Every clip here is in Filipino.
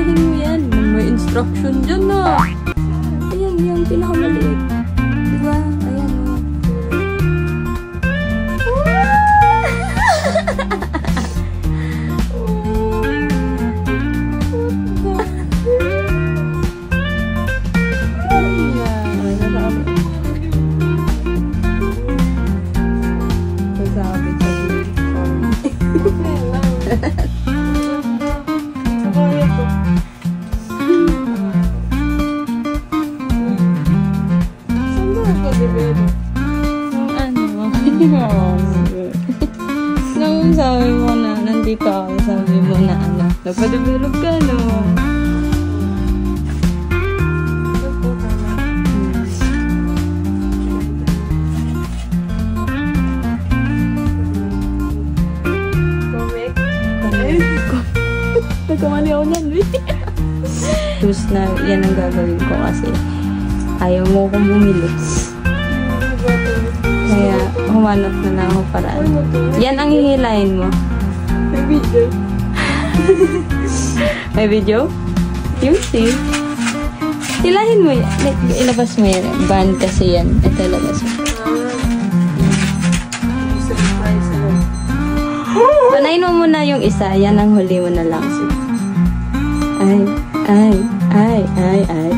Hilahin mo yan. May instruction dyan na. Ayan, yung pinakamaliit. Diba? Ayan o. Nung sabi mo na nandito ako, sabi mo na ano, napadevelop ka, no? Nagkamali ako niyan, Tapos na, yan ang gagawin ko kasi ayaw mo kong bumili. Kaya, humanap na lang ako paraan. Yan ang hihilain mo. May video. May video? You see? Hilahin mo yan. Ilabas mo yan. Band kasi yan. Ito, ilabas mo. Panayin mo muna yung isa. Yan ang huli mo na lang. Ay. Ayan.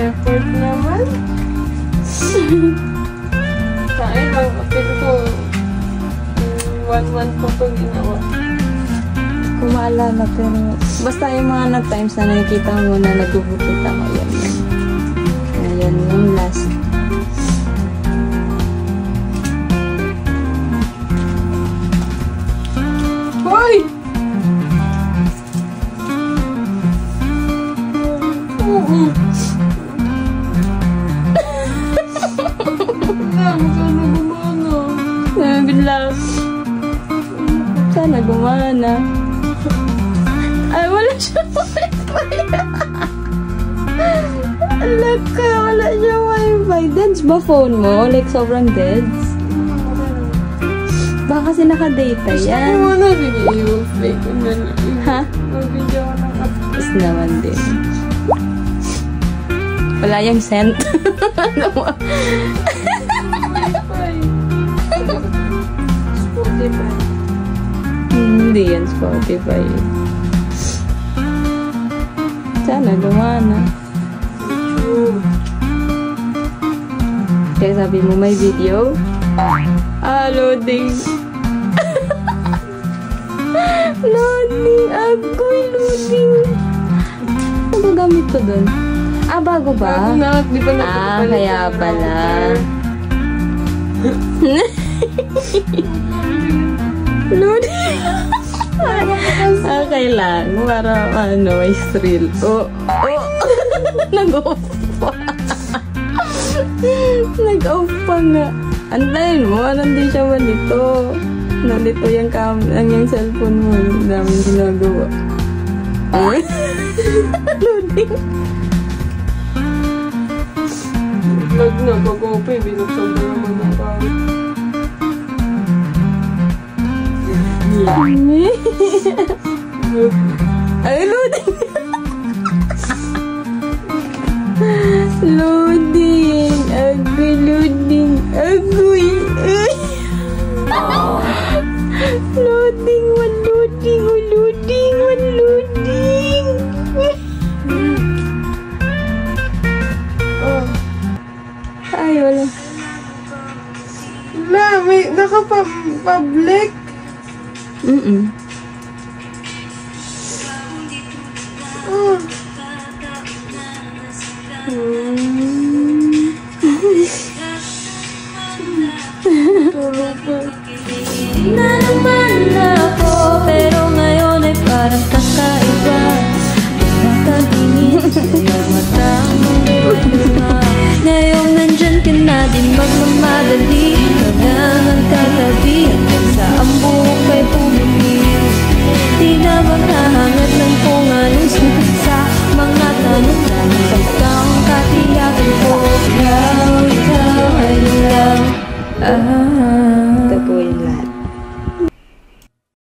Effort naman. Kain lang. Pero ko 1 month ko ito ginawa. Kung maalala, pero basta yung mga times na nakikita mo na nagpupukit ako. Ayan yung last. Hoy! Sana gumana. Ay, wala siya wifi. Alaka, wala siya wifi. Deads ba phone mo? Like, sobrang deads? Baka kasi naka-data yan. Ano na, sige, i-fake ko na lang. Ha? Mag-video ko ng Tapos naman din. Wala yung scent. Ano mo? Spotify. Hindi yan Spotify. Sana gumana. Kaya sabi mo may video? Loading. Loading. Agoy, loading. Ano gamit ko dun? Bago ba? Bago na. Di ba kaya pala. Loading. Okay lang. Para may thrill. Nag-off pa. Nag-off pa nga. Antayin mo, hindi siya malito. Nalito yung cellphone mo. Ang daming ginagawa. Loading. Vlog na, pag-open, binuksan ko naman ang kawit. Ay, loading. Loading. Agoy, loading. Agoy. Loading, one loading, one loading, one loading. Ay, wala. Wala, may naka-public.